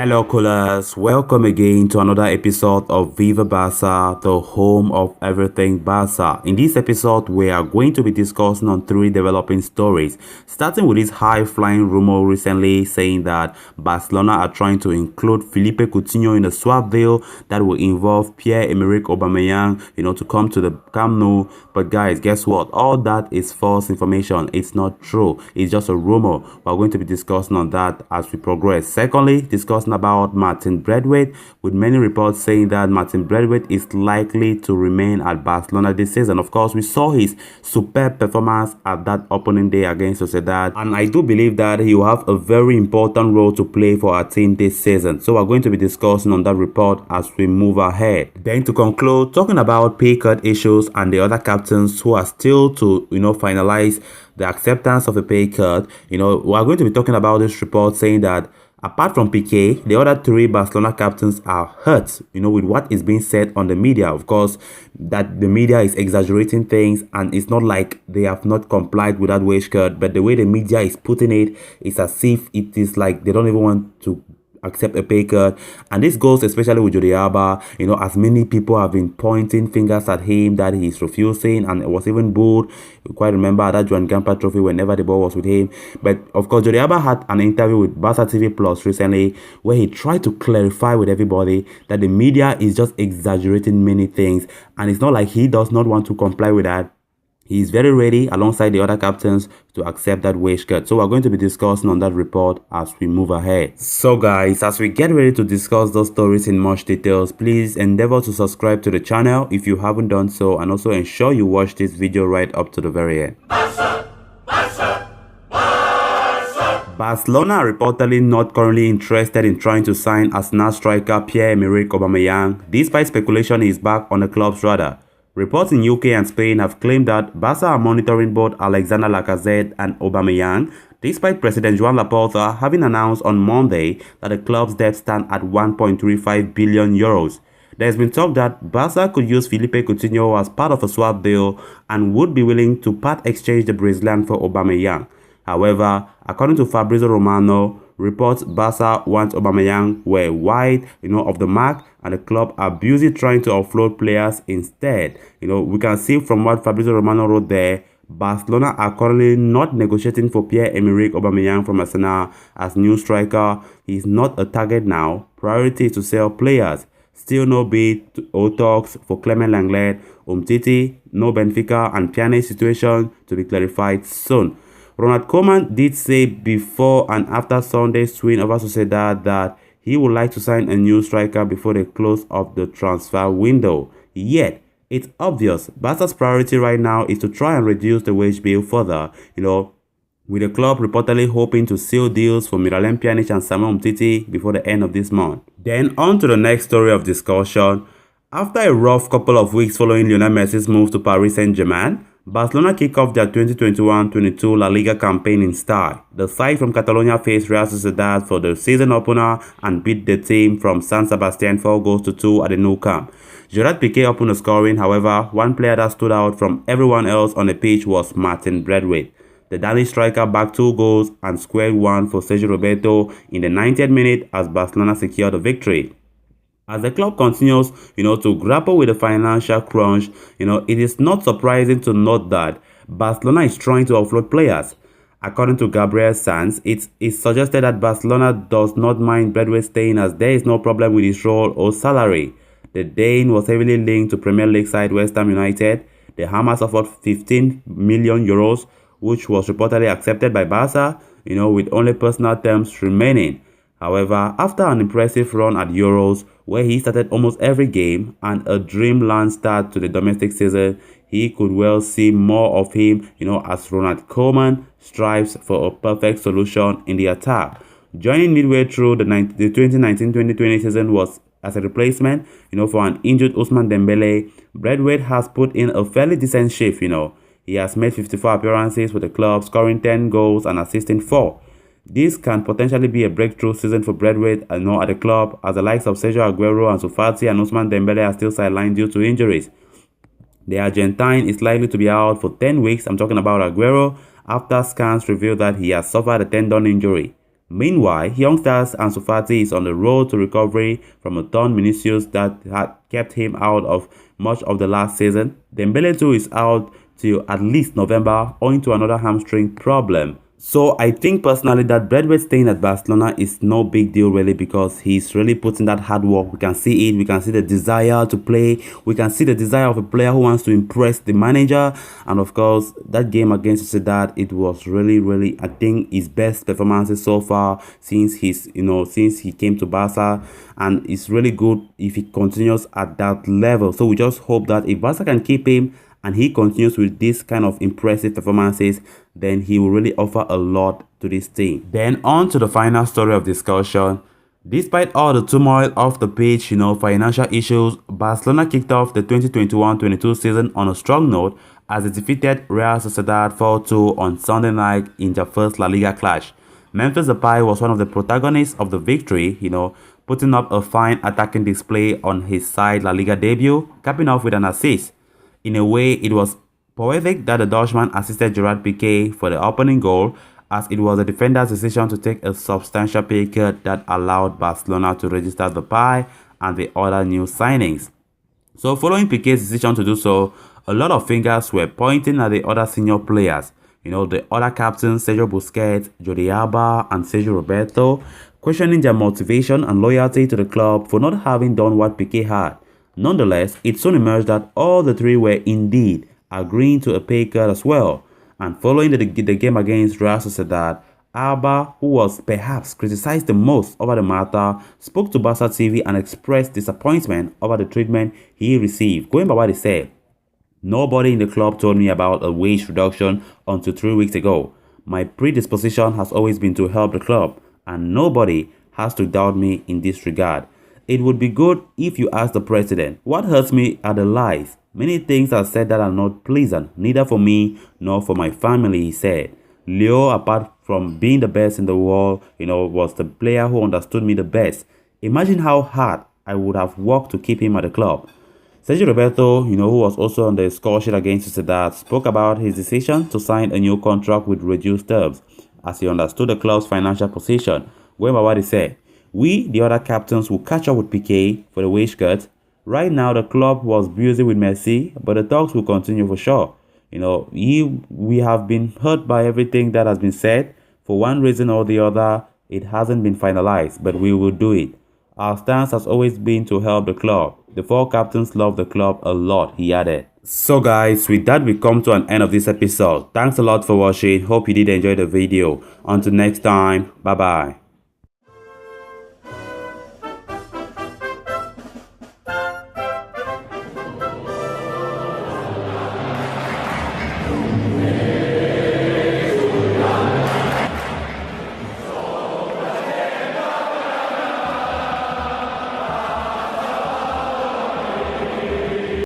Hello, coolers. Welcome again to another episode of Viva Barca, the home of everything Barca. In this episode, we are going to be discussing on three developing stories, starting with this high-flying rumor recently saying that Barcelona are trying to include Philippe Coutinho in the swap deal that will involve Pierre-Emerick Aubameyang, to come to the Camp Nou. But guys, guess what? All that is false information. It's not true. It's just a rumor. We're going to be discussing on that as we progress. Secondly, discussing about Martin Braithwaite, with many reports saying that Martin Braithwaite is likely to remain at Barcelona this season. Of course, we saw his superb performance at that opening day against Sociedad, and I do believe that he will have a very important role to play for our team this season. So we're going to be discussing on that report as we move ahead. Then to conclude, talking about pay cut issues and the other captains who are still to finalize the acceptance of a pay cut. We are going to be talking about this report saying that apart from Piqué, the other three Barcelona captains are hurt, with what is being said on the media. Of course, that the media is exaggerating things, and it's not like they have not complied with that wage cut, but the way the media is putting it is as if it is like they don't even want to accept a pay cut. And this goes especially with Jordi Alba, as many people have been pointing fingers at him that he's refusing, and it was even booed. You quite remember that Joan Gamper trophy whenever the ball was with him. But of course, Jordi Alba had an interview with Barca TV Plus recently where he tried to clarify with everybody that the media is just exaggerating many things, and it's not like he does not want to comply with that. He is very ready alongside the other captains to accept that wage cut. So we're going to be discussing on that report as we move ahead. So guys, as we get ready to discuss those stories in much details, please endeavor to subscribe to the channel if you haven't done so, and also ensure you watch this video right up to the very end. Barcelona are reportedly not currently interested in trying to sign Arsenal striker Pierre-Emerick Aubameyang, despite speculation he is back on the club's radar. Reports in UK and Spain have claimed that Barca are monitoring both Alexander Lacazette and Aubameyang, despite President Joan Laporta having announced on Monday that the club's debt stands at 1.35 billion euros. There has been talk that Barca could use Philippe Coutinho as part of a swap deal and would be willing to part exchange the Brazilian for Aubameyang. However, according to Fabrizio Romano, reports Barca wants Aubameyang were wide, of the mark, and the club are busy trying to offload players instead. We can see from what Fabrizio Romano wrote there, Barcelona are currently not negotiating for Pierre-Emerick Aubameyang from Arsenal as new striker. He is not a target now. Priority is to sell players. Still no bid or talks for Clement Lenglet, Umtiti, no Benfica, and Pjanic situation to be clarified soon. Ronald Koeman did say before and after Sunday's win over Sociedad that he would like to sign a new striker before the close of the transfer window. Yet, it's obvious Barca's priority right now is to try and reduce the wage bill further, with the club reportedly hoping to seal deals for Miralem Pjanic and Samuel Umtiti before the end of this month. Then on to the next story of discussion. After a rough couple of weeks following Lionel Messi's move to Paris Saint-Germain, Barcelona kick off their 2021-22 La Liga campaign in style. The side from Catalonia faced Real Sociedad for the season opener and beat the team from San Sebastian 4-2 at the Nou Camp. Gerard Piqué opened the scoring. However, one player that stood out from everyone else on the pitch was Martin Braithwaite. The Danish striker bagged 2 goals and squared one for Sergio Roberto in the 90th minute as Barcelona secured the victory. As the club continues, to grapple with the financial crunch, it is not surprising to note that Barcelona is trying to offload players. According to Gabriel Sanz, it is suggested that Barcelona does not mind Braithwaite staying as there is no problem with his role or salary. The Dane was heavily linked to Premier League side West Ham United. The Hammers offered 15 million euros, which was reportedly accepted by Barca, with only personal terms remaining. However, after an impressive run at Euros, where he started almost every game, and a dreamland start to the domestic season, he could well see more of him, as Ronald Koeman strives for a perfect solution in the attack. Joining midway through the 2019-2020 season was as a replacement, for an injured Ousmane Dembele. Braithwaite has put in a fairly decent shift, He has made 54 appearances with the club, scoring 10 goals and assisting 4. This can potentially be a breakthrough season for Braithwaite at the club, as the likes of Sergio Aguero and Fati and Ousmane Dembele are still sidelined due to injuries. The Argentine is likely to be out for 10 weeks. I'm talking about Aguero, after scans reveal that he has suffered a tendon injury. Meanwhile, youngsters Ansu Fati is on the road to recovery from a torn meniscus that had kept him out of much of the last season. Dembele too is out till at least November owing to another hamstring problem. So I think personally that Braithwaite staying at Barcelona is no big deal really, because he's really putting that hard work. We can see it. We can see the desire to play. We can see the desire of a player who wants to impress the manager. And of course, that game against Sociedad, it was really, I think, his best performances so far since since he came to Barca. And it's really good if he continues at that level. So we just hope that if Barca can keep him and he continues with this kind of impressive performances, then he will really offer a lot to this team. Then on to the final story of discussion. Despite all the turmoil off the pitch, financial issues, Barcelona kicked off the 2021-22 season on a strong note as they defeated Real Sociedad 4-2 on Sunday night in their first La Liga clash. Memphis Depay was one of the protagonists of the victory, putting up a fine attacking display on his side La Liga debut, capping off with an assist. In a way, it was poetic that the Dutchman assisted Gerard Piqué for the opening goal, as it was the defender's decision to take a substantial pay cut that allowed Barcelona to register Depay and the other new signings. So following Piqué's decision to do so, a lot of fingers were pointing at the other senior players. The other captains, Sergio Busquets, Jordi Alba and Sergio Roberto, questioning their motivation and loyalty to the club for not having done what Piqué had. Nonetheless, it soon emerged that all the three were indeed agreeing to a pay cut as well. And following the game against Real Sociedad, Alba, who was perhaps criticized the most over the matter, spoke to Barca TV and expressed disappointment over the treatment he received. Going by what he said, "Nobody in the club told me about a wage reduction until 3 weeks ago. My predisposition has always been to help the club, and nobody has to doubt me in this regard. It would be good if you ask the president. What hurts me are the lies. Many things are said that are not pleasant, neither for me nor for my family," he said. Leo, apart from being the best in the world, was the player who understood me the best. Imagine how hard I would have worked to keep him at the club. Sergio Roberto, who was also on the score sheet against Sociedad, spoke about his decision to sign a new contract with reduced terms, as he understood the club's financial position. Going by what he said, "We, the other captains, will catch up with Piqué for the wage cut. Right now, the club was busy with Messi, but the talks will continue for sure. We have been hurt by everything that has been said. For one reason or the other, it hasn't been finalized, but we will do it. Our stance has always been to help the club. The four captains love the club a lot," he added. So guys, with that we come to an end of this episode. Thanks a lot for watching. Hope you did enjoy the video. Until next time, bye bye.